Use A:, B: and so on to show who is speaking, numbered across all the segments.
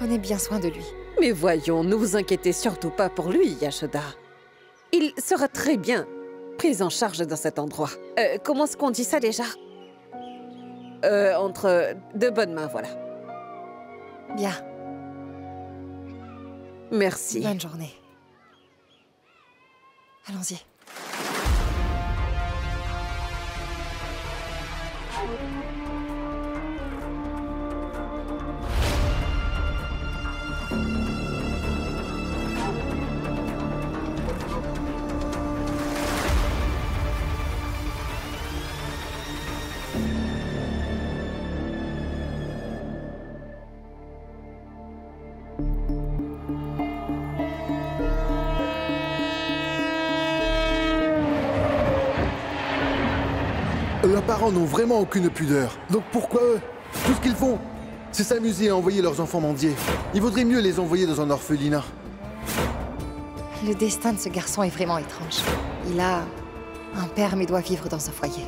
A: Prenez bien soin de lui.
B: Mais voyons, ne vous inquiétez surtout pas pour lui, Yashoda. Il sera très bien pris en charge dans cet endroit. Comment est-ce qu'on dit ça déjà? Entre de bonnes mains, voilà.
A: Bien.
B: Merci.
A: Bonne journée. Allons-y.
C: Leurs parents n'ont vraiment aucune pudeur. Donc pourquoi eux? Tout ce qu'ils font, c'est s'amuser à envoyer leurs enfants mendier. Il vaudrait mieux les envoyer dans un orphelinat.
A: Le destin de ce garçon est vraiment étrange. Il a un père mais doit vivre dans un foyer.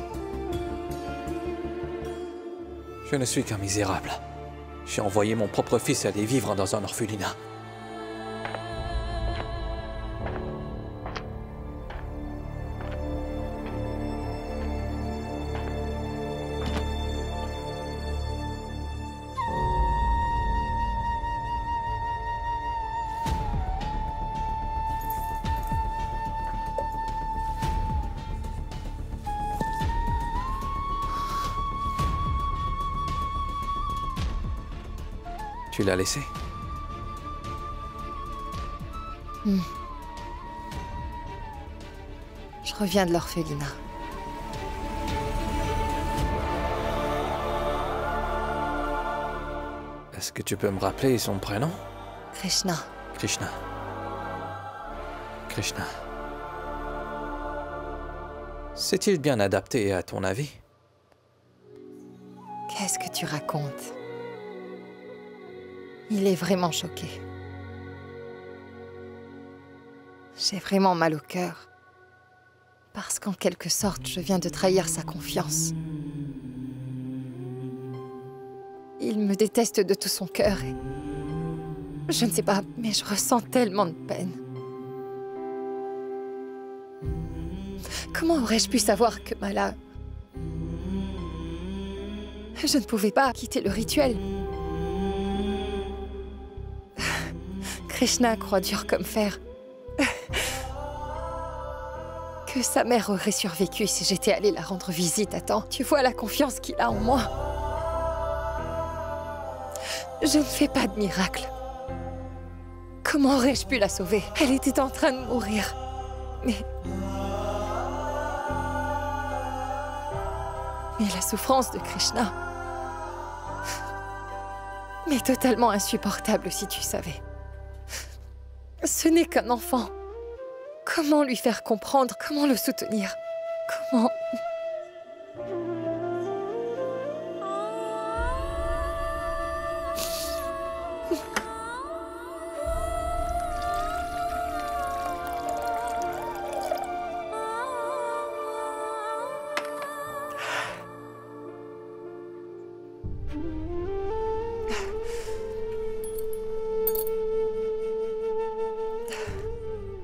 D: Je ne suis qu'un misérable. J'ai envoyé mon propre fils aller vivre dans un orphelinat. Tu l'as laissé?
A: Je reviens de l'orphelinat.
D: Est-ce que tu peux me rappeler son prénom?
A: Krishna.
D: Krishna. Krishna. C'est-il bien adapté à ton avis?
A: Qu'est-ce que tu racontes? Il est vraiment choqué. J'ai vraiment mal au cœur. Parce qu'en quelque sorte, je viens de trahir sa confiance. Il me déteste de tout son cœur et... Je ne sais pas, mais je ressens tellement de peine. Comment aurais-je pu savoir que Mala... Je ne pouvais pas quitter le rituel. Krishna croit dur comme fer. Que sa mère aurait survécu si j'étais allée la rendre visite à temps. Tu vois la confiance qu'il a en moi. Je ne fais pas de miracle. Comment aurais-je pu la sauver? Elle était en train de mourir. Mais la souffrance de Krishna... Mais totalement insupportable si tu savais. Ce n'est qu'un enfant. Comment lui faire comprendre? Comment le soutenir? Comment...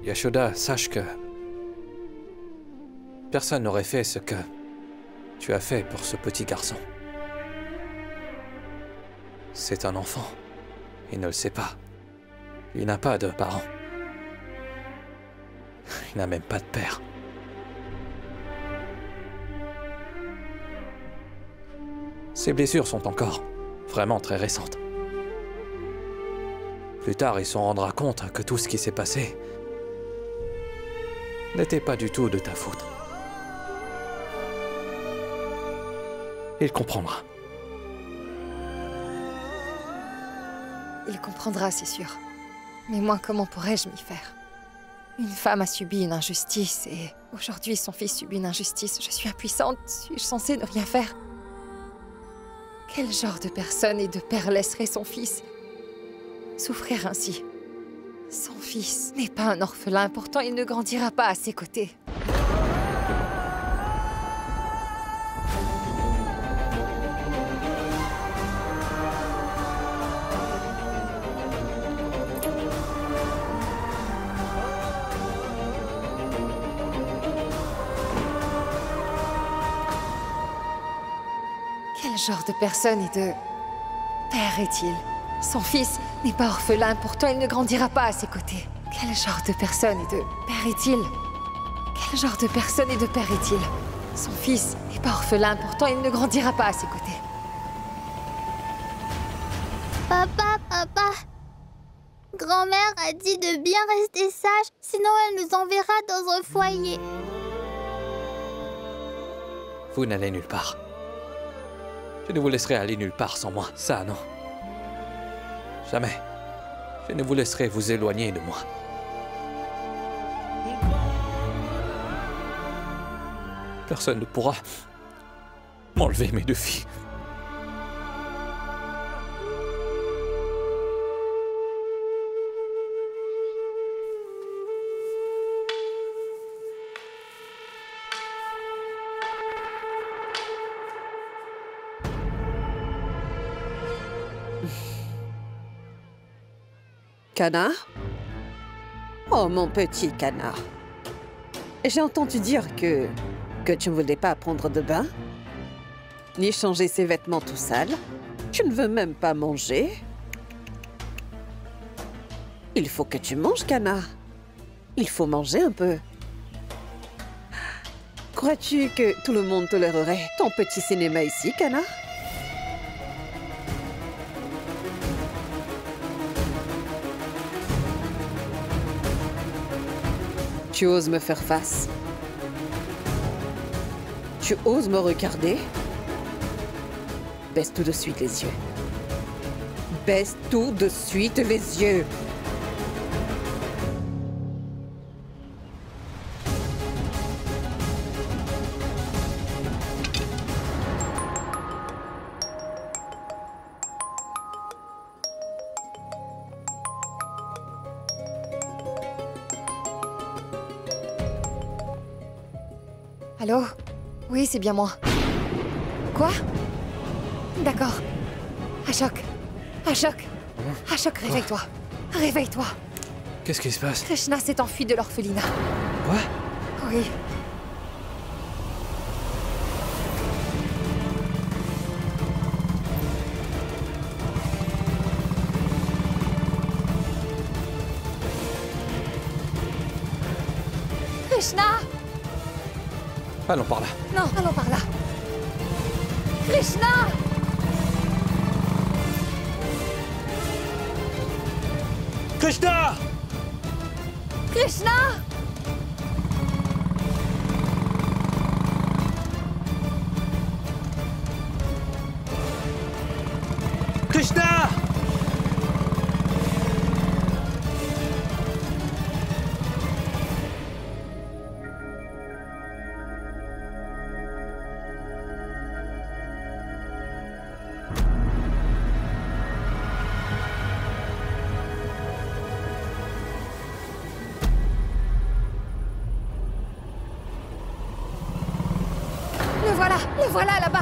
D: Yashoda, sache que personne n'aurait fait ce que tu as fait pour ce petit garçon. C'est un enfant. Il ne le sait pas. Il n'a pas de parents. Il n'a même pas de père. Ses blessures sont encore vraiment très récentes. Plus tard, il s'en rendra compte que tout ce qui s'est passé n'était pas du tout de ta faute. Il comprendra.
A: Il comprendra, c'est sûr. Mais moi, comment pourrais-je m'y faire? Une femme a subi une injustice et aujourd'hui, son fils subit une injustice. Je suis impuissante. Suis-je censée ne rien faire? Quel genre de personne et de père laisserait son fils souffrir ainsi? Son fils n'est pas un orphelin, pourtant il ne grandira pas à ses côtés. genre de personne et de père est-il? Son fils n'est pas orphelin, pourtant il ne grandira pas à ses côtés. Quel genre de personne et de père est-il? Quel genre de personne et de père est-il? Son fils n'est pas orphelin, pourtant il ne grandira pas à ses côtés.
E: Papa, grand-mère a dit de bien rester sage, sinon elle nous enverra dans un foyer.
D: Vous n'allez nulle part. Je ne vous laisserai aller nulle part sans moi, ça non. Jamais. Je ne vous laisserai vous éloigner de moi. Personne ne pourra m'enlever mes 2 filles.
B: Canard? Oh, mon petit canard. J'ai entendu dire que tu ne voulais pas prendre de bain, ni changer ses vêtements tout sales. Tu ne veux même pas manger. Il faut que tu manges, canard. Il faut manger un peu. Crois-tu que tout le monde tolérerait ton petit cinéma ici, canard? Tu oses me faire face? Tu oses me regarder? Baisse tout de suite les yeux. Baisse tout de suite les yeux.
A: Allô? Oui, c'est bien moi. Quoi? D'accord. Ashok. Ashok. Ashok, réveille-toi. Réveille-toi.
D: Qu'est-ce qui se passe?
A: Krishna s'est enfui de l'orphelinat.
D: Quoi?
A: Oui. Krishna!
D: Allons par là.
A: Non, allons par là. Krishna!
D: Krishna!
A: Krishna!
D: Krishna!
A: Le voilà là-bas.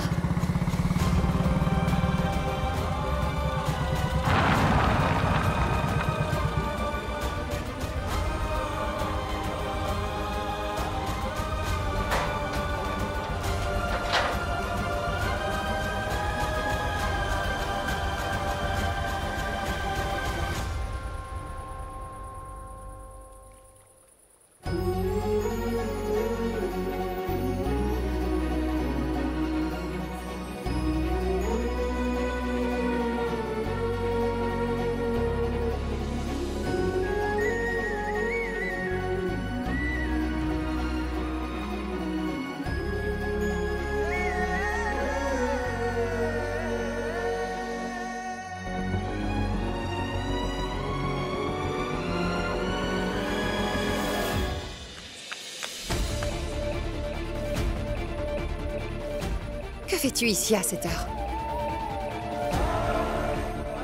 A: Que fais-tu ici à cette heure?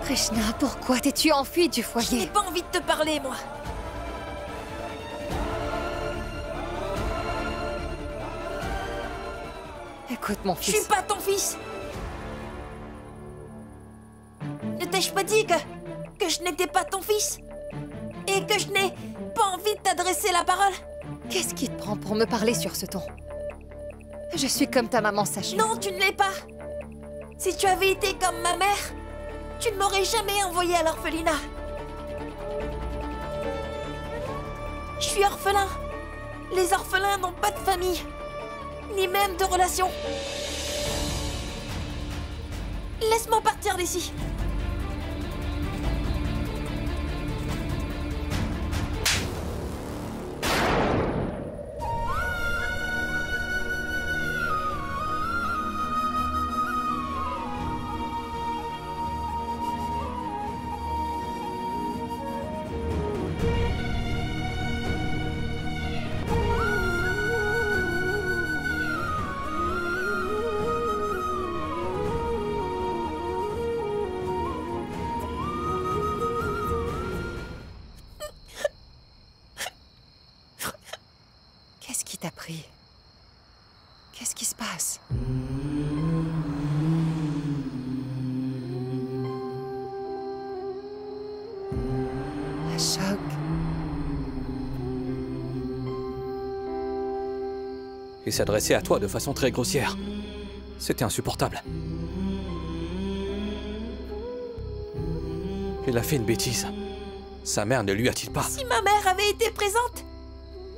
A: Krishna, pourquoi t'es-tu enfui du
F: Je
A: foyer?
F: n'ai pas envie de te parler, moi.
A: Écoute, mon
F: Je
A: fils.
F: suis pas ton fils. Ne t'ai-je pas dit que je n'étais pas ton fils? Et que je n'ai pas envie de t'adresser la parole?
A: Qu'est-ce qui te prend pour me parler sur ce ton? Je suis comme ta maman, sache-le.
F: Non, tu ne l'es pas. Si tu avais été comme ma mère, tu ne m'aurais jamais envoyé à l'orphelinat. Je suis orphelin. Les orphelins n'ont pas de famille, ni même de relations. Laisse-moi partir d'ici.
A: Qu'est-ce qui t'a pris? Qu'est-ce qui se passe? Un choc.
D: Il s'adressait à toi de façon très grossière. C'était insupportable. Il a fait une bêtise. Sa mère ne lui a-t-il pas...
F: Si ma mère avait été présente,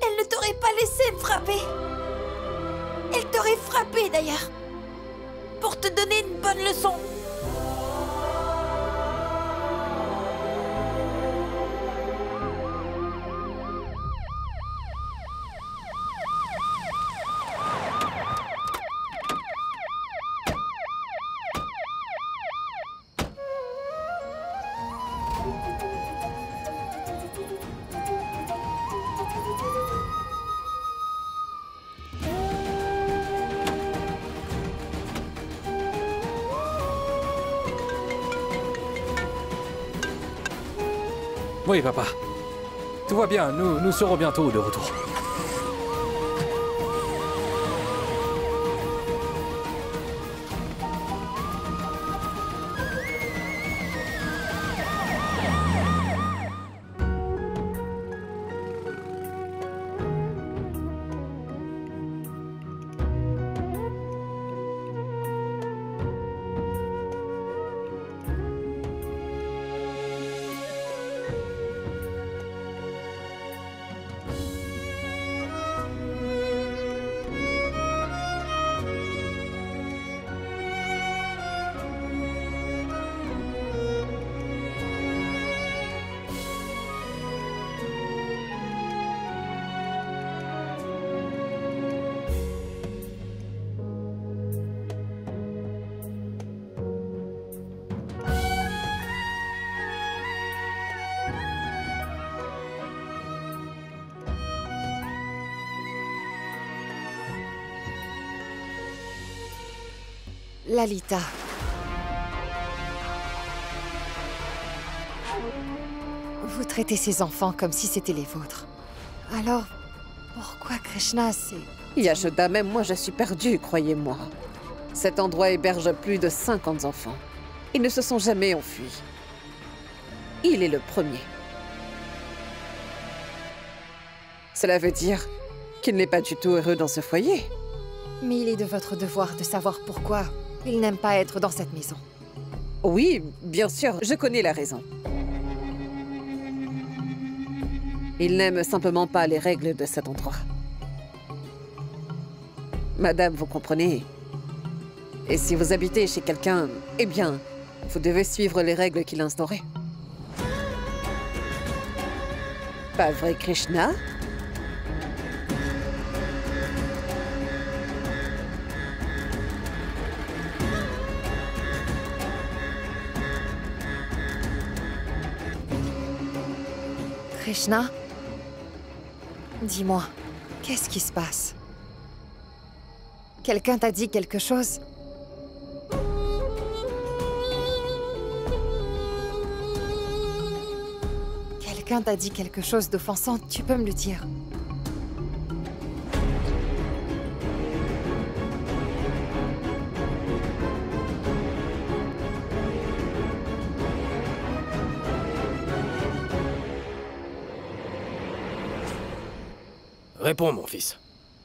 F: elle ne t'aurait pas laissé me frapper. Elle t'aurait frappé d'ailleurs, pour te donner une bonne leçon.
D: Oui, papa. Tout va bien, nous serons bientôt de retour.
A: Lalita. Vous traitez ces enfants comme si c'était les vôtres. Alors, pourquoi Krishna, c'est...
B: Yashoda, même moi je suis perdue, croyez-moi. Cet endroit héberge plus de 50 enfants. Ils ne se sont jamais enfuis. Il est le premier. Cela veut dire qu'il n'est pas du tout heureux dans ce foyer.
A: Mais il est de votre devoir de savoir pourquoi il n'aime pas être dans cette maison.
B: Oui, bien sûr, je connais la raison. Il n'aime simplement pas les règles de cet endroit. Madame, vous comprenez? Et si vous habitez chez quelqu'un, eh bien, vous devez suivre les règles qu'il a instaurées. Pas vrai, Krishna?
A: Krishna, dis-moi, qu'est-ce qui se passe? Quelqu'un t'a dit quelque chose? Quelqu'un t'a dit quelque chose d'offensant, tu peux me le dire.
G: Réponds, mon fils.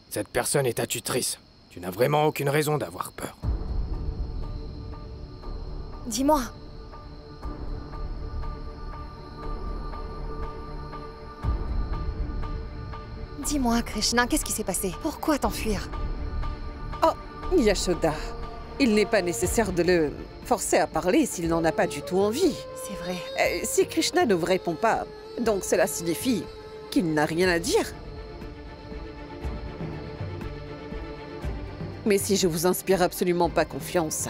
G: Cette personne est ta tutrice. Tu n'as vraiment aucune raison d'avoir peur.
A: Dis-moi. Dis-moi, Krishna, qu'est-ce qui s'est passé? Pourquoi t'enfuir?
B: Oh, Yashoda, il n'est pas nécessaire de le forcer à parler s'il n'en a pas du tout envie.
A: C'est vrai.
B: Si Krishna ne vous répond pas, donc cela signifie qu'il n'a rien à dire. Mais si je vous inspire absolument pas confiance,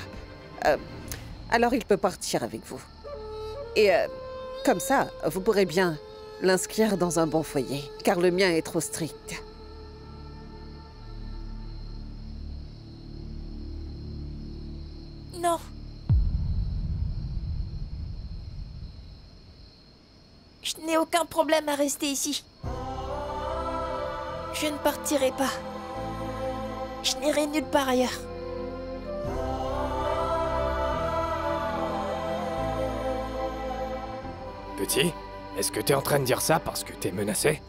B: alors il peut partir avec vous. Et comme ça, vous pourrez bien l'inscrire dans un bon foyer, car le mien est trop strict.
F: Non. Je n'ai aucun problème à rester ici. Je ne partirai pas. Je n'irai nulle part ailleurs.
G: Petit, est-ce que t'es en train de dire ça parce que t'es menacé?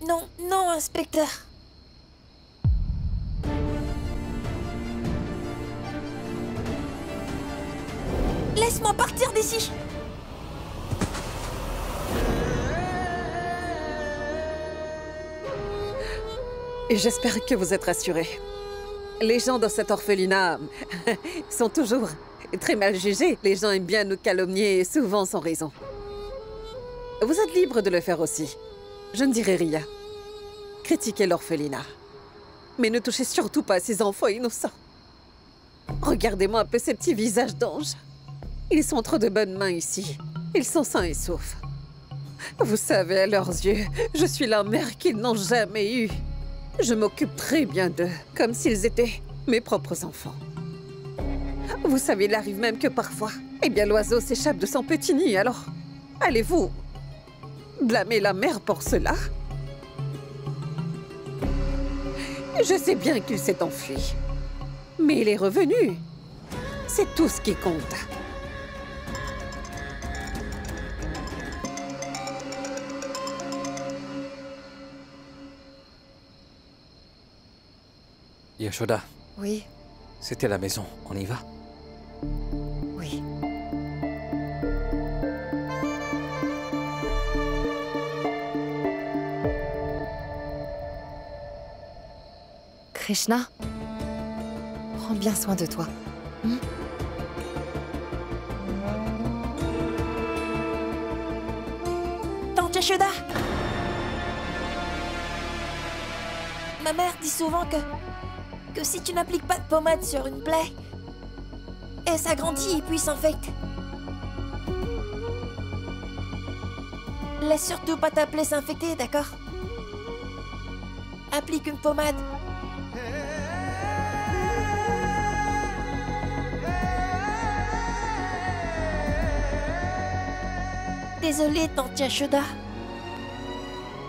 F: Non, non, inspecteur. Laisse-moi partir d'ici.
B: Et j'espère que vous êtes rassurés. Les gens dans cet orphelinat sont toujours très mal jugés. Les gens aiment bien nous calomnier, souvent sans raison. Vous êtes libre de le faire aussi. Je ne dirai rien. Critiquez l'orphelinat. Mais ne touchez surtout pas à ces enfants innocents. Regardez-moi un peu ces petits visages d'anges. Ils sont entre de bonnes mains ici. Ils sont sains et saufs. Vous savez, à leurs yeux, je suis la mère qu'ils n'ont jamais eue. Je m'occupe très bien d'eux, comme s'ils étaient mes propres enfants. Vous savez, il arrive même que parfois, eh bien, l'oiseau s'échappe de son petit nid, alors allez-vous blâmer la mère pour cela? Je sais bien qu'il s'est enfui, mais il est revenu. C'est tout ce qui compte.
D: Yashoda,
A: Oui,
D: c'était la maison. On y va?
A: oui. Krishna, prends bien soin de toi.
F: Tante Yashoda. Ma mère dit souvent que si tu n'appliques pas de pommade sur une plaie, elle s'agrandit et puis s'infecte. Laisse surtout pas ta plaie s'infecter, d'accord? Applique une pommade. Désolée, tante Yashoda.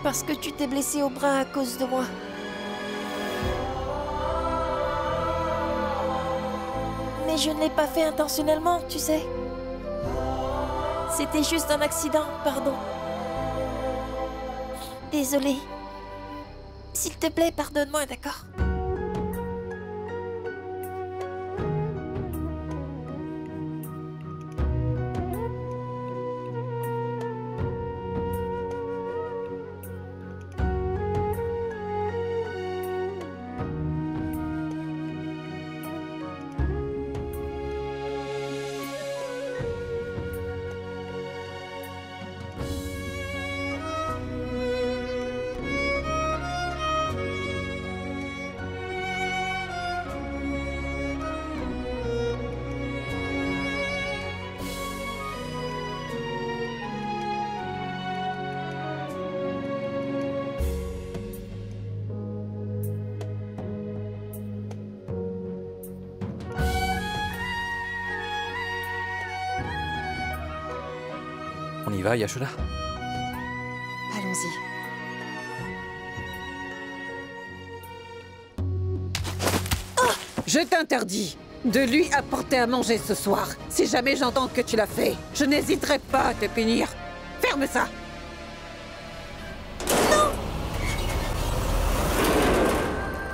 F: Parce que tu t'es blessée au bras à cause de moi. Mais je ne l'ai pas fait intentionnellement, tu sais. C'était juste un accident, pardon. Désolée. S'il te plaît, pardonne-moi, d'accord?
D: On y va, Yashoda?
A: Allons-y.
B: Je t'interdis de lui apporter à manger ce soir. Si jamais j'entends que tu l'as fait, je n'hésiterai pas à te punir. Ferme ça!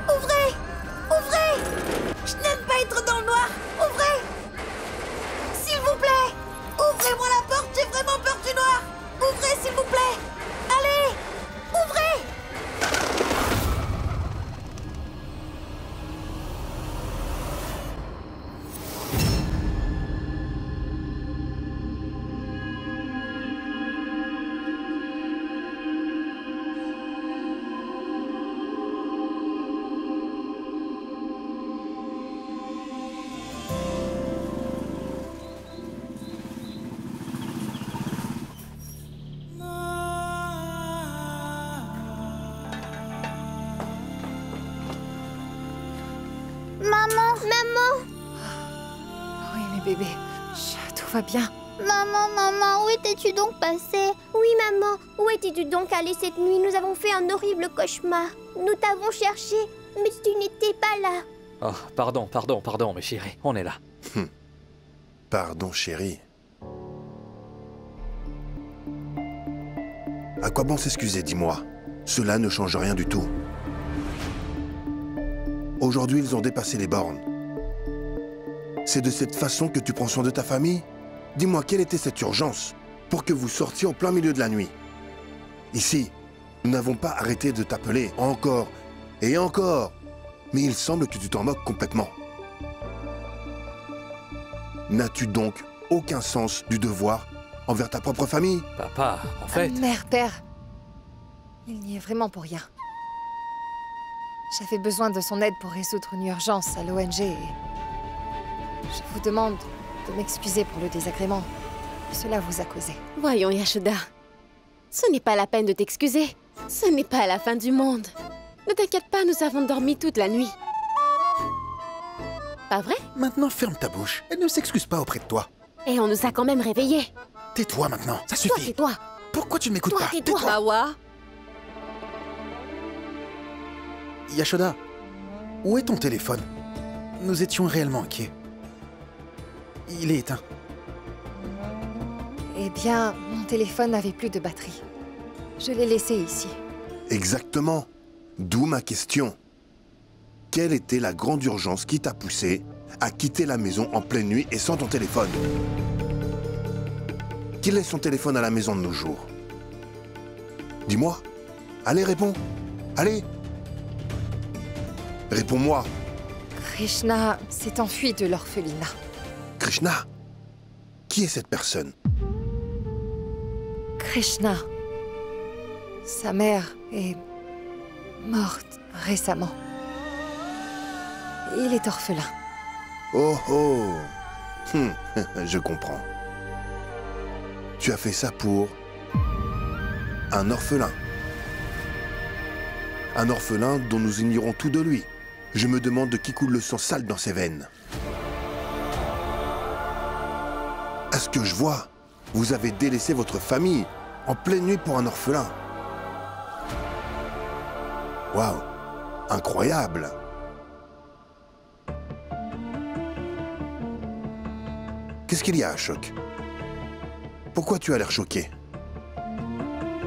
F: Ouvrez! Ouvrez! Je n'aime pas être dans le noir! Ouvrez! S'il Ouvrez, s'il vous plaît! Allez! Ouvrez!
E: Maman!
A: Oui, mais bébé, tout va bien.
E: Maman, où étais-tu donc passée?
H: Oui, maman, où étais-tu donc allée cette nuit? Nous avons fait un horrible cauchemar. Nous t'avons cherché, mais tu n'étais pas là.
D: Oh, pardon, mes chéris, on est là.
I: Pardon, chérie. À quoi bon s'excuser, dis-moi? Cela ne change rien du tout. Aujourd'hui, ils ont dépassé les bornes. C'est de cette façon que tu prends soin de ta famille? Dis-moi, quelle était cette urgence pour que vous sortiez en plein milieu de la nuit? Ici, nous n'avons pas arrêté de t'appeler encore et encore. Mais il semble que tu t'en moques complètement. N'as-tu donc aucun sens du devoir envers ta propre famille?
D: Papa, en fait...
A: Mère, père, il n'y est vraiment pour rien. J'avais besoin de son aide pour résoudre une urgence à l'ONG et... Je vous demande de m'excuser pour le désagrément que cela vous a causé.
J: Voyons, Yashoda. Ce n'est pas la peine de t'excuser. Ce n'est pas la fin du monde. Ne t'inquiète pas, nous avons dormi toute la nuit. Pas vrai?
K: Maintenant, ferme ta bouche. Elle ne s'excuse pas auprès de toi.
J: Et on nous a quand même réveillés.
K: Tais-toi maintenant, ça
J: Toi,
K: suffit.
J: tais-toi.
K: Pourquoi tu ne m'écoutes pas?
J: Tais-toi. Awa.
K: Yashoda, où est ton téléphone? Nous étions réellement inquiets. Il est éteint.
A: Eh bien, mon téléphone n'avait plus de batterie. Je l'ai laissé ici.
I: Exactement. D'où ma question. Quelle était la grande urgence qui t'a poussé à quitter la maison en pleine nuit et sans ton téléphone? Qui laisse son téléphone à la maison de nos jours? Dis-moi. Allez, réponds. Allez. Réponds-moi.
A: Krishna s'est enfui de l'orphelinat.
I: Krishna? Qui est cette personne?
A: Krishna. Sa mère est morte récemment. Il est orphelin.
I: Oh oh. Je comprends. Tu as fait ça pour un orphelin. Un orphelin dont nous ignorons tout de lui. Je me demande de qui coule le sang sale dans ses veines. À ce que je vois, vous avez délaissé votre famille en pleine nuit pour un orphelin. Waouh, incroyable. Qu'est-ce qu'il y a, Ashok? Pourquoi tu as l'air choqué?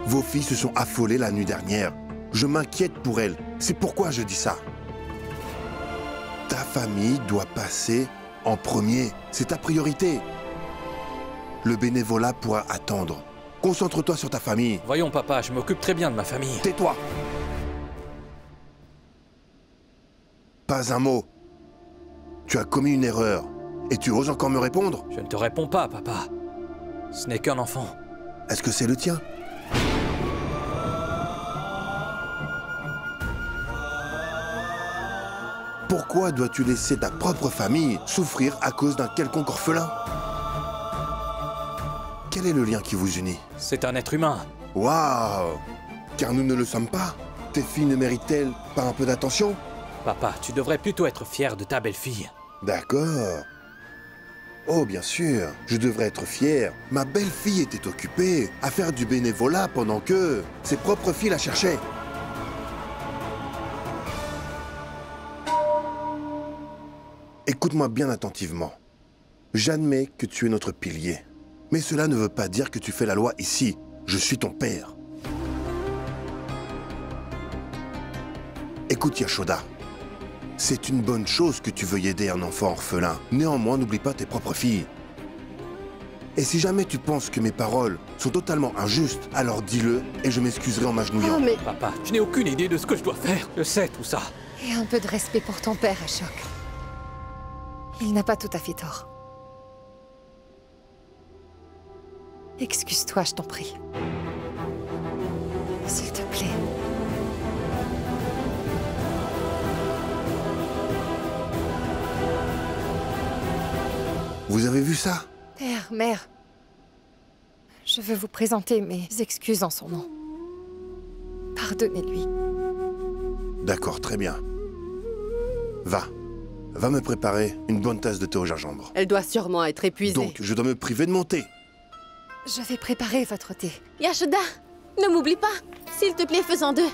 I: Vos filles se sont affolées la nuit dernière. Je m'inquiète pour elles. C'est pourquoi je dis ça. Ta famille doit passer en premier. C'est ta priorité. Le bénévolat pourra attendre. Concentre-toi sur ta famille.
D: Voyons, papa, je m'occupe très bien de ma famille.
I: Tais-toi. Pas un mot. Tu as commis une erreur. Et tu oses encore me répondre?
D: Je ne te réponds pas, papa. Ce n'est qu'un enfant.
I: Est-ce que c'est le tien? Pourquoi dois-tu laisser ta propre famille souffrir à cause d'un quelconque orphelin? Quel est le lien qui vous unit?
D: C'est un être humain.
I: Waouh! Car nous ne le sommes pas. Tes filles ne méritent-elles pas un peu d'attention?
D: Papa, tu devrais plutôt être fier de ta belle-fille.
I: D'accord. Oh, bien sûr, je devrais être fier. Ma belle-fille était occupée à faire du bénévolat pendant que ses propres filles la cherchaient. Écoute-moi bien attentivement. J'admets que tu es notre pilier. Mais cela ne veut pas dire que tu fais la loi ici. Je suis ton père. Écoute, Yashoda. C'est une bonne chose que tu veuilles aider un enfant orphelin. Néanmoins, n'oublie pas tes propres filles. Et si jamais tu penses que mes paroles sont totalement injustes, alors dis-le et je m'excuserai en m'agenouillant.
B: Oh, mais...
D: Papa, je n'ai aucune idée de ce que je dois faire. Je sais tout ça.
A: Et un peu de respect pour ton père, Ashok. Il n'a pas tout à fait tort. Excuse-toi, je t'en prie. S'il te plaît.
I: Vous avez vu ça?
A: Père, mère. Je veux vous présenter mes excuses en son nom. Pardonnez-lui.
I: D'accord, très bien. Va. Va me préparer une bonne tasse de thé au gingembre.
B: Elle doit sûrement être épuisée.
I: Donc, je dois me priver de mon thé.
A: Je vais préparer votre thé.
J: Yashoda, ne m'oublie pas. S'il te plaît, fais-en deux.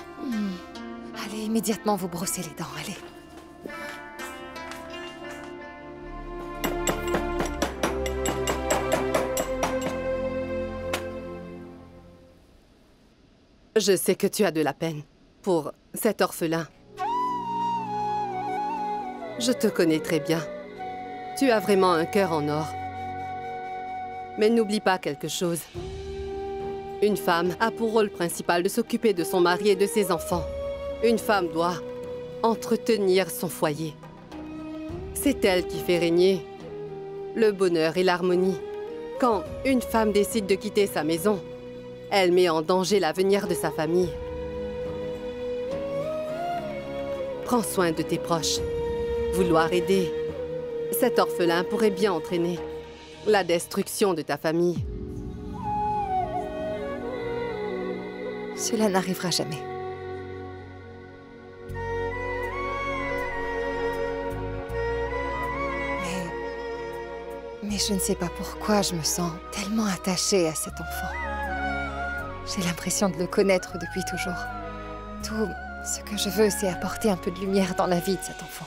A: Allez immédiatement vous brosser les dents, allez.
B: Je sais que tu as de la peine pour cet orphelin. Je te connais très bien. Tu as vraiment un cœur en or. Mais n'oublie pas quelque chose. Une femme a pour rôle principal de s'occuper de son mari et de ses enfants. Une femme doit entretenir son foyer. C'est elle qui fait régner le bonheur et l'harmonie. Quand une femme décide de quitter sa maison, elle met en danger l'avenir de sa famille. Prends soin de tes proches. Vouloir aider cet orphelin pourrait bien entraîner la destruction de ta famille.
A: Cela n'arrivera jamais. Mais je ne sais pas pourquoi je me sens tellement attachée à cet enfant. J'ai l'impression de le connaître depuis toujours. Tout ce que je veux, c'est apporter un peu de lumière dans la vie de cet enfant.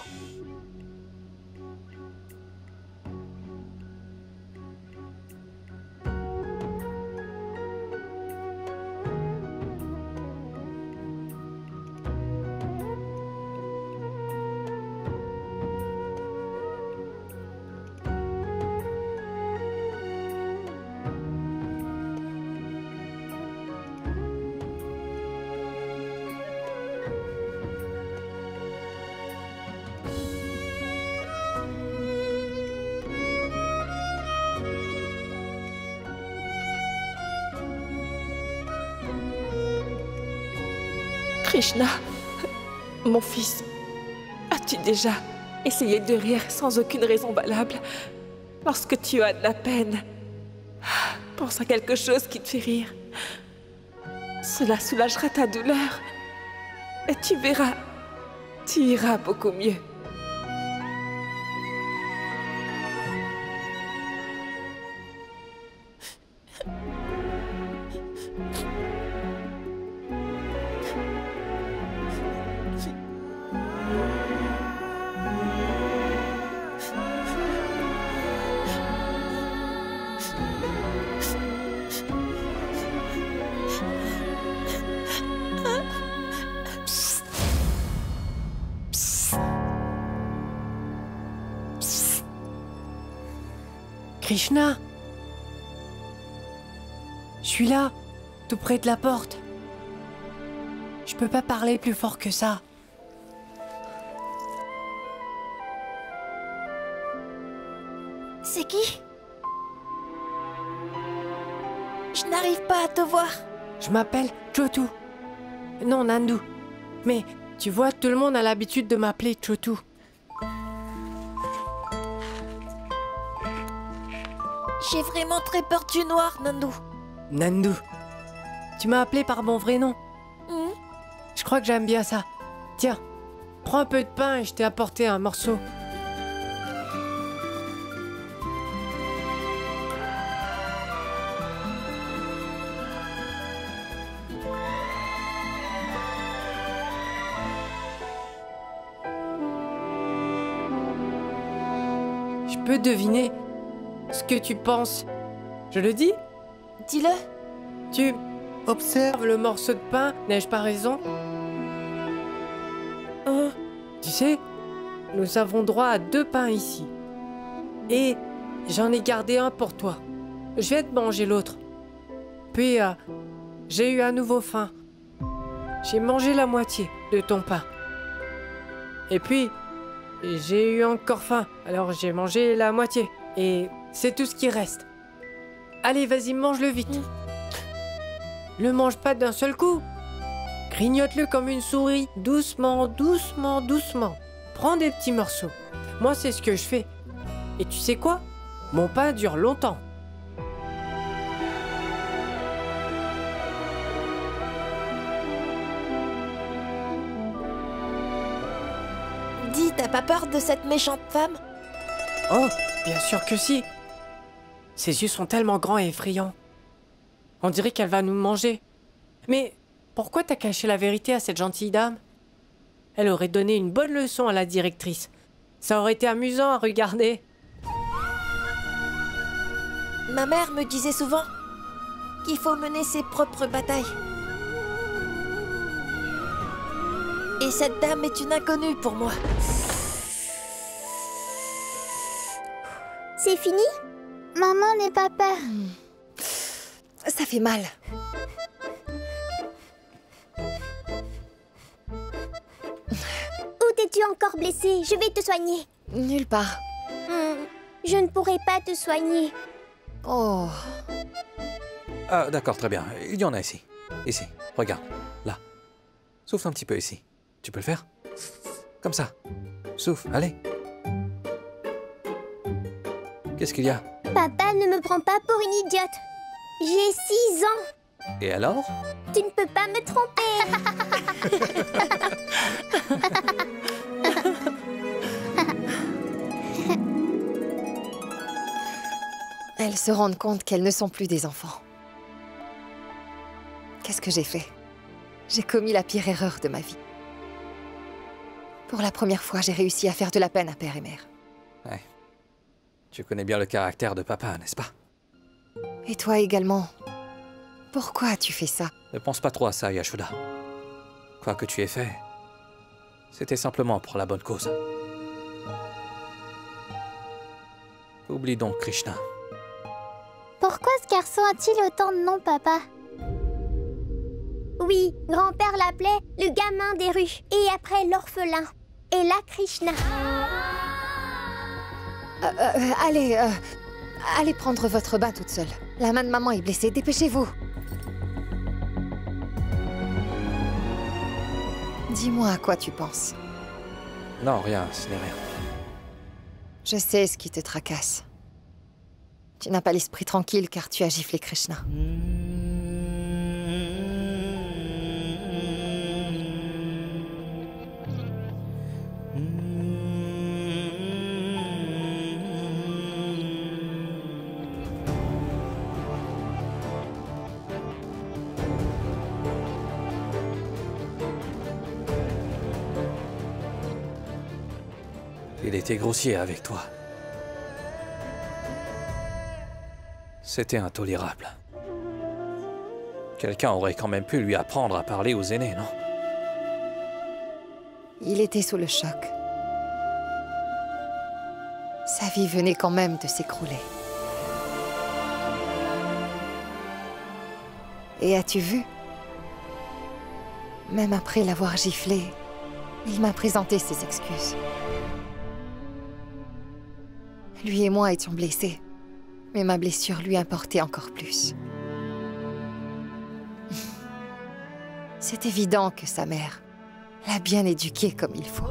L: Krishna, mon fils, as-tu déjà essayé de rire sans aucune raison valable lorsque tu as de la peine? Pense à quelque chose qui te fait rire. Cela soulagera ta douleur et tu verras, tu iras beaucoup mieux.
M: Krishna, je suis là, tout près de la porte. Je peux pas parler plus fort que ça.
F: C'est qui? Je n'arrive pas à te voir.
M: Je m'appelle Chotu. Non, Nandu. Mais tu vois, tout le monde a l'habitude de m'appeler Chotu.
F: J'ai vraiment très peur du noir, Nandu.
M: Nandu. Tu m'as appelé par mon vrai nom. Je crois que j'aime bien ça. Tiens, prends un peu de pain et je t'ai apporté un morceau. Je peux deviner ce que tu penses. Je le dis?
F: Dis-le.
M: Tu observes le morceau de pain, n'ai-je pas raison? Tu sais, nous avons droit à 2 pains ici. Et j'en ai gardé un pour toi. Je vais te manger l'autre. Puis, j'ai eu à nouveau faim. J'ai mangé la moitié de ton pain. Et puis, j'ai eu encore faim. Alors j'ai mangé la moitié. Et c'est tout ce qui reste. Allez, vas-y, mange-le vite. Le mange pas d'un seul coup. Grignote-le comme une souris. Doucement, doucement, doucement. Prends des petits morceaux. Moi, c'est ce que je fais. Et tu sais quoi? Mon pain dure longtemps.
F: Dis, t'as pas peur de cette méchante femme?
M: Oh, bien sûr que si. Ses yeux sont tellement grands et effrayants. On dirait qu'elle va nous manger. Mais pourquoi t'as caché la vérité à cette gentille dame? Elle aurait donné une bonne leçon à la directrice. Ça aurait été amusant à regarder.
F: Ma mère me disait souvent qu'il faut mener ses propres batailles. Et cette dame est une inconnue pour moi.
H: C'est fini?
E: Maman, n'aie pas peur.
A: Ça fait mal.
H: Où t'es-tu encore blessé? Je vais te soigner.
A: Nulle part.
H: Je ne pourrai pas te soigner.
A: Oh.
D: Ah, d'accord, très bien. Il y en a ici. Ici, regarde. Là. Souffle un petit peu ici. Tu peux le faire? Comme ça. Souffle, allez. Qu'est-ce qu'il y a?
H: Papa ne me prend pas pour une idiote. J'ai 6 ans.
D: Et alors?
H: Tu ne peux pas me tromper.
A: Elles se rendent compte qu'elles ne sont plus des enfants. Qu'est-ce que j'ai fait? J'ai commis la pire erreur de ma vie. Pour la première fois, j'ai réussi à faire de la peine à père et mère.
D: Ouais. Tu connais bien le caractère de papa, n'est-ce pas?
A: Et toi également. Pourquoi as-tu fait ça?
D: Ne pense pas trop à ça, Yashoda. Quoi que tu aies fait, c'était simplement pour la bonne cause. Oublie donc Krishna.
E: Pourquoi ce garçon a-t-il autant de noms, papa?
H: Oui, grand-père l'appelait le gamin des rues. Et après l'orphelin. Et là, Krishna.
A: Allez prendre votre bain toute seule. La main de maman est blessée, dépêchez-vous. Dis-moi à quoi tu penses.
D: Non, rien, ce n'est rien.
A: Je sais ce qui te tracasse. Tu n'as pas l'esprit tranquille car tu as giflé Krishna.
D: Il était grossier avec toi. C'était intolérable. Quelqu'un aurait quand même pu lui apprendre à parler aux aînés, non?
A: Il était sous le choc. Sa vie venait quand même de s'écrouler. Et as-tu vu? Même après l'avoir giflé, il m'a présenté ses excuses. Lui et moi étions blessés, mais ma blessure lui importait encore plus. C'est évident que sa mère l'a bien éduqué comme il faut.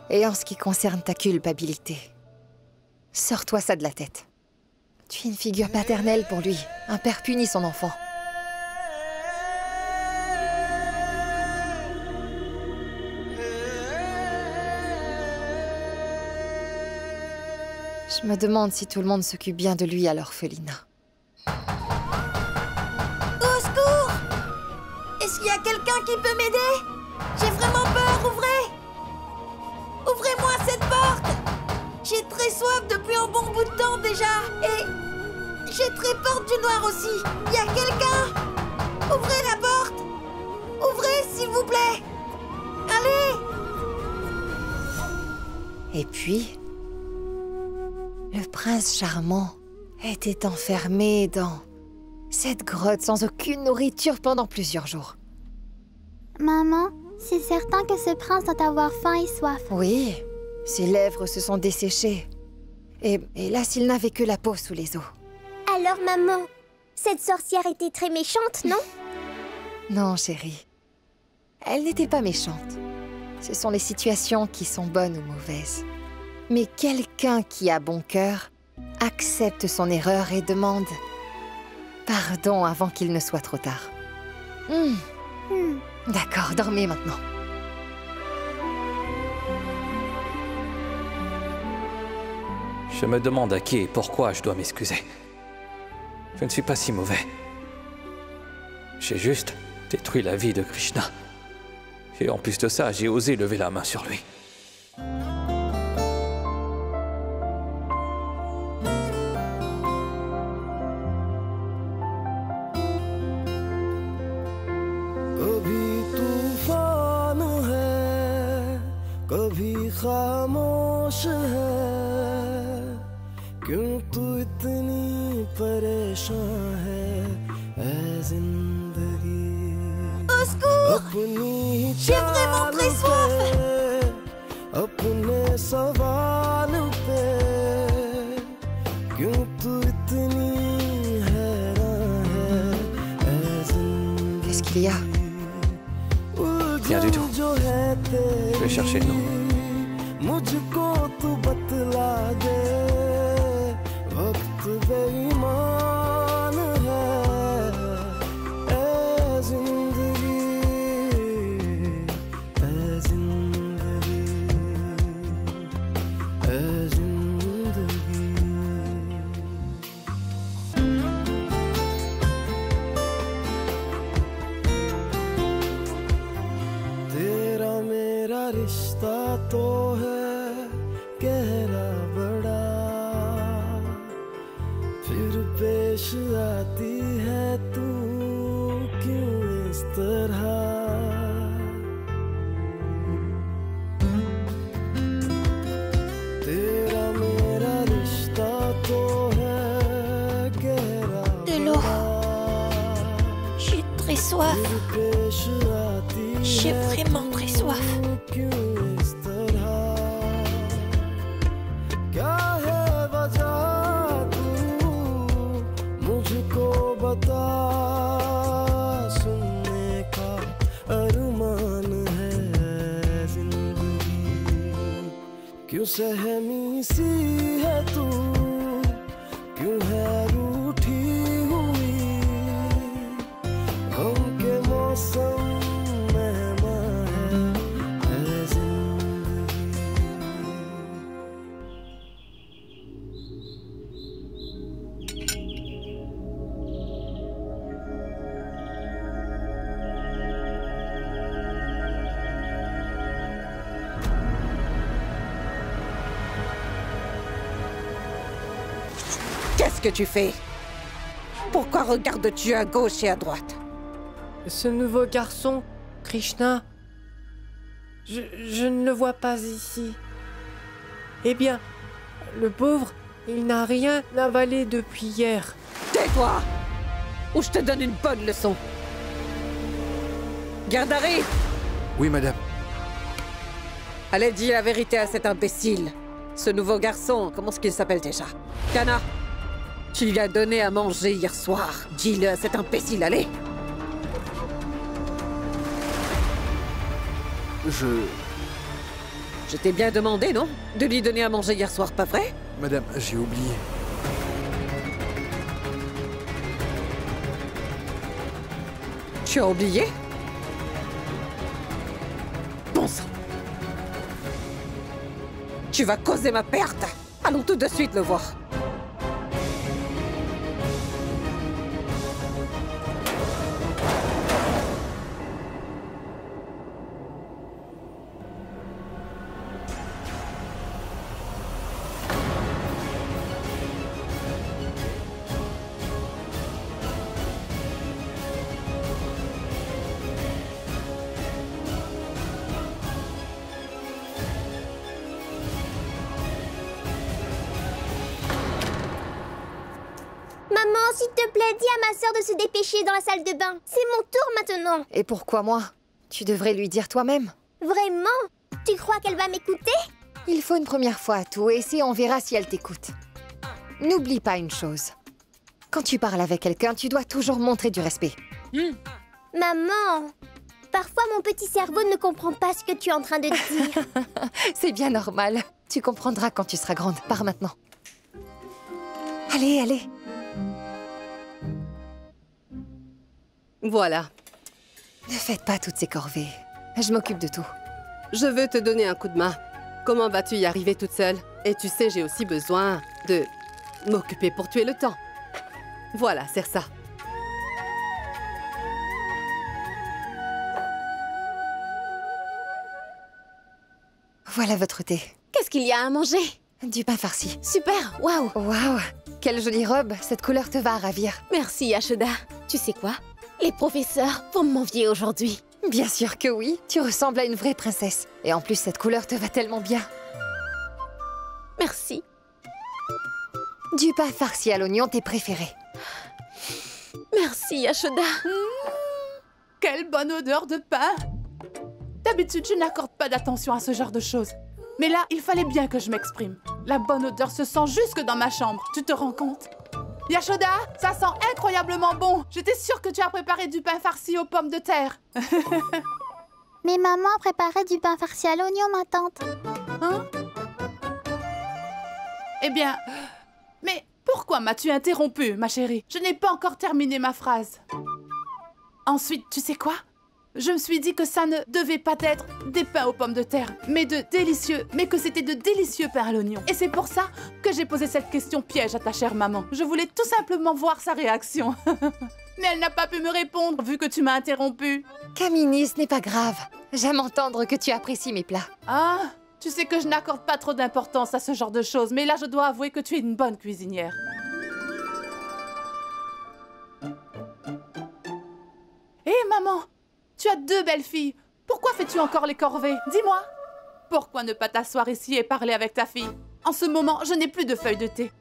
A: Et en ce qui concerne ta culpabilité, sors-toi ça de la tête. Tu es une figure paternelle pour lui. Un père punit son enfant. Je me demande si tout le monde s'occupe bien de lui à l'orphelinat.
F: Au secours! Est-ce qu'il y a quelqu'un qui peut m'aider? J'ai vraiment peur, ouvrez! Ouvrez-moi cette porte! J'ai très soif depuis un bon bout de temps déjà, et j'ai très peur du noir aussi. Il y a quelqu'un? Ouvrez la porte! Ouvrez, s'il vous plaît! Allez!
A: Et puis, le prince charmant était enfermé dans cette grotte sans aucune nourriture pendant plusieurs jours.
E: Maman, c'est certain que ce prince doit avoir faim et soif.
A: Oui, ses lèvres se sont desséchées. Et hélas, il n'avait que la peau sous les os.
H: Alors, maman, cette sorcière était très méchante, non?
A: Non, chérie. Elle n'était pas méchante. Ce sont les situations qui sont bonnes ou mauvaises. Mais quelqu'un qui a bon cœur accepte son erreur et demande pardon avant qu'il ne soit trop tard. D'accord, dormez maintenant.
D: Je me demande à qui et pourquoi je dois m'excuser. Je ne suis pas si mauvais. J'ai juste détruit la vie de Krishna. Et en plus de ça, j'ai osé lever la main sur lui.
N: खामोश है क्यों तू इतनी परेशान है ऐ जिंदगी
F: Au secours! J'ai vraiment très soif!
N: अपने सवाल पे क्यों तू इतनी हैरान है ऐ जिंदगी
A: Qu'est-ce qu'il y a?
D: Rien du tout. Je vais chercher de l'eau.
N: मुझको तू बतला दे वक्त बेईमान है ऐ जिंदगी ऐ जिंदगी ऐ जिंदगी तेरा मेरा रिश्ता तो है गहरा बड़ा फिर पेश आती है तू क्यों इस तरह तेरा मेरा रिश्ता तो है गहरा
H: De l'eau. J'ai très soif.
N: फिर पेश आती
H: J'ai vraiment très soif.
N: क्यों इस तरह क्या है वजह तू मुझको बता सुनने का अरमान है जिंदगी क्यों सहमी सी है तू क्यों है रूठी हुई गम के मौसम
B: Qu'est-ce que tu fais? Pourquoi regardes-tu à gauche et à droite?
M: Ce nouveau garçon, Krishna, je ne le vois pas ici. Eh bien, le pauvre, il n'a rien avalé depuis hier.
B: Tais-toi! Ou je te donne une bonne leçon. Gardari!
K: Oui, madame.
B: Allez, dis la vérité à cet imbécile. Ce nouveau garçon, comment est-ce qu'il s'appelle déjà? Kana! Tu lui as donné à manger hier soir. Dis-le à cet imbécile, allez! Je t'ai bien demandé, non? De lui donner à manger hier soir, pas vrai?
K: Madame, j'ai oublié.
B: Tu as oublié? Bon sang! Tu vas causer ma perte! Allons tout de suite le voir.
H: Maman, s'il te plaît, dis à ma sœur de se dépêcher dans la salle de bain. C'est mon tour maintenant.
A: Et pourquoi moi? Tu devrais lui dire toi-même.
H: Vraiment? Tu crois qu'elle va m'écouter?
A: Il faut une première fois à tout, et on verra si elle t'écoute. N'oublie pas une chose. Quand tu parles avec quelqu'un, tu dois toujours montrer du respect.
H: Maman, parfois mon petit cerveau ne comprend pas ce que tu es en train de dire.
A: C'est bien normal. Tu comprendras quand tu seras grande. Pars maintenant. Allez, allez.
B: Voilà.
A: Ne faites pas toutes ces corvées. Je m'occupe de tout.
B: Je veux te donner un coup de main. Comment vas-tu y arriver toute seule? Et tu sais, j'ai aussi besoin de m'occuper pour tuer le temps. Voilà, serre ça.
A: Voilà votre thé.
J: Qu'est-ce qu'il y a à manger?
A: Du pain farci.
J: Super, waouh.
A: Waouh, quelle jolie robe. Cette couleur te va ravir.
J: Merci, Yashoda. Tu sais quoi? Les professeurs vont m'envier aujourd'hui.
A: Bien sûr que oui. Tu ressembles à une vraie princesse. Et en plus, cette couleur te va tellement bien.
J: Merci.
A: Du pain farci à l'oignon, tes préférés.
J: Merci, Yashoda.
O: Quelle bonne odeur de pain! D'habitude, je n'accorde pas d'attention à ce genre de choses. Mais là, il fallait bien que je m'exprime. La bonne odeur se sent jusque dans ma chambre. Tu te rends compte? Yashoda, ça sent incroyablement bon. J'étais sûre que tu as préparé du pain farci aux pommes de terre.
E: Mais maman a préparé du pain farci à l'oignon, ma tante.
O: Hein? Eh bien... Mais pourquoi m'as-tu interrompue, ma chérie? Je n'ai pas encore terminé ma phrase. Ensuite, tu sais quoi? Je me suis dit que ça ne devait pas être des pains aux pommes de terre, mais que c'était de délicieux pains à l'oignon. Et c'est pour ça que j'ai posé cette question piège à ta chère maman. Je voulais tout simplement voir sa réaction. Mais elle n'a pas pu me répondre vu que tu m'as interrompue.
A: Kamini, ce n'est pas grave. J'aime entendre que tu apprécies mes plats.
O: Ah, tu sais que je n'accorde pas trop d'importance à ce genre de choses, mais là je dois avouer que tu es une bonne cuisinière. Hé, maman! Tu as 2 belles filles. Pourquoi fais-tu encore les corvées? Dis-moi. Pourquoi ne pas t'asseoir ici et parler avec ta fille? En ce moment, je n'ai plus de feuilles de thé.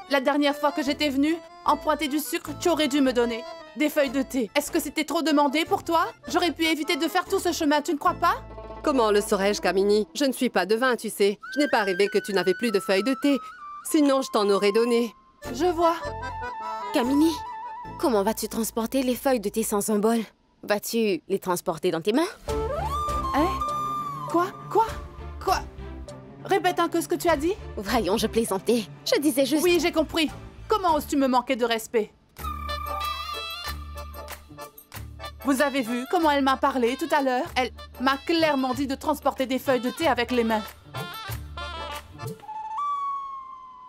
O: La dernière fois que j'étais venue, emprunter du sucre, tu aurais dû me donner des feuilles de thé. Est-ce que c'était trop demandé pour toi? J'aurais pu éviter de faire tout ce chemin, tu ne crois pas?
B: Comment le saurais-je, Kamini? Je ne suis pas devin, tu sais. Je n'ai pas rêvé que tu n'avais plus de feuilles de thé. Sinon, je t'en aurais donné.
O: Je vois.
J: Kamini, comment vas-tu transporter les feuilles de thé sans un bol? Vas-tu les transporter dans tes mains?
O: Hein? Quoi? Répète un peu ce que tu as dit.
J: Voyons, je plaisantais. Je disais juste...
O: Oui, j'ai compris. Comment oses-tu me manquer de respect? Vous avez vu comment elle m'a parlé tout à l'heure? Elle m'a clairement dit de transporter des feuilles de thé avec les mains.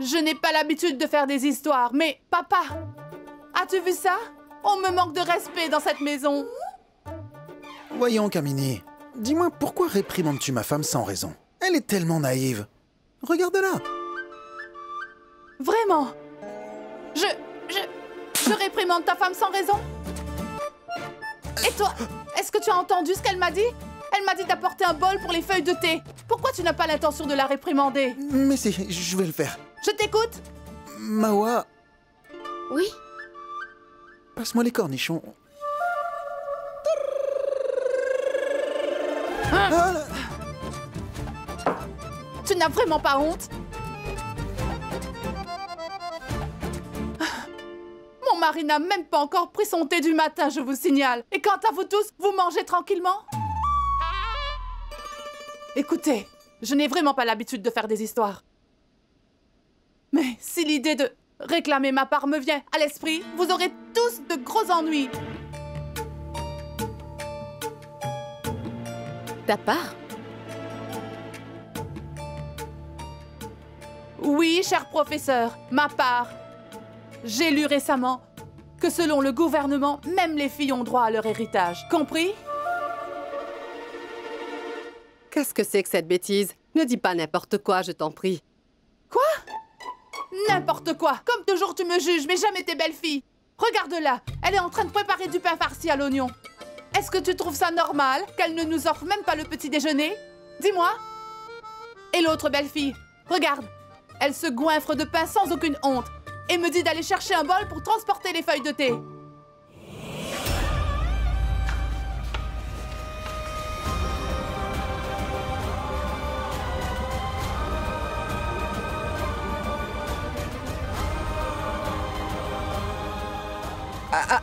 O: Je n'ai pas l'habitude de faire des histoires, mais papa, as-tu vu ça? On me manque de respect dans cette maison.
K: Voyons, Kamini. Dis-moi, pourquoi réprimandes-tu ma femme sans raison? Elle est tellement naïve. Regarde-la.
O: Vraiment? Je réprimande ta femme sans raison? Et toi, est-ce que tu as entendu ce qu'elle m'a dit? Elle m'a dit d'apporter un bol pour les feuilles de thé. Pourquoi tu n'as pas l'intention de la réprimander?
K: Mais si, je vais le faire.
O: Je t'écoute.
K: Mawa...
J: Oui?
K: Passe-moi les cornichons.
O: Hein? Tu n'as vraiment pas honte? Mon mari n'a même pas encore pris son thé du matin, je vous signale. Et quant à vous tous, vous mangez tranquillement? Écoutez, je n'ai vraiment pas l'habitude de faire des histoires. Mais si l'idée de réclamer ma part me vient à l'esprit, vous aurez tous de gros ennuis.
J: Ta part?
O: Oui, cher professeur, ma part. J'ai lu récemment que selon le gouvernement, même les filles ont droit à leur héritage. Compris?
B: Qu'est-ce que c'est que cette bêtise? Ne dis pas n'importe quoi, je t'en prie.
O: Quoi? N'importe quoi. Comme toujours, tu me juges, mais jamais tes belles filles. Regarde-la, elle est en train de préparer du pain farci à l'oignon. Est-ce que tu trouves ça normal qu'elle ne nous offre même pas le petit déjeuner? Dis-moi. Et l'autre belle fille, regarde, elle se goinfre de pain sans aucune honte. et me dit d'aller chercher un bol pour transporter les feuilles de thé.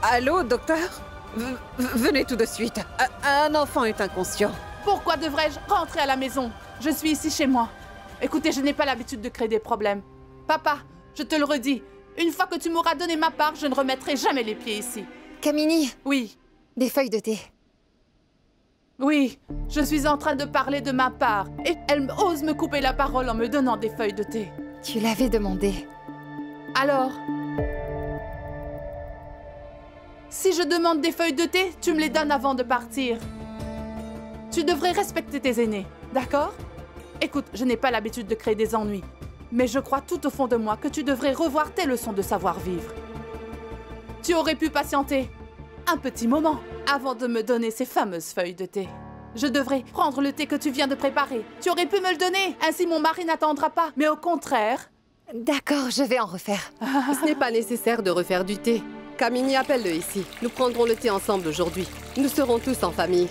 B: Allô, docteur? Venez tout de suite. Un enfant est inconscient.
O: Pourquoi devrais-je rentrer à la maison? Je suis ici chez moi. Écoutez, je n'ai pas l'habitude de créer des problèmes. Papa, je te le redis, une fois que tu m'auras donné ma part, je ne remettrai jamais les pieds ici.
A: Kamini?
O: Oui.
A: Des feuilles de thé.
O: Oui, je suis en train de parler de ma part et elle ose me couper la parole en me donnant des feuilles de thé.
A: Tu l'avais demandé.
O: Alors? Si je demande des feuilles de thé, tu me les donnes avant de partir. Tu devrais respecter tes aînés, d'accord? Écoute, je n'ai pas l'habitude de créer des ennuis, mais je crois tout au fond de moi que tu devrais revoir tes leçons de savoir-vivre. Tu aurais pu patienter un petit moment avant de me donner ces fameuses feuilles de thé. Je devrais prendre le thé que tu viens de préparer. Tu aurais pu me le donner, ainsi mon mari n'attendra pas. Mais au contraire...
A: D'accord, je vais en refaire.
P: Ce n'est pas nécessaire de refaire du thé. Kamini, appelle-le ici. Nous prendrons le thé ensemble aujourd'hui. Nous serons tous en famille.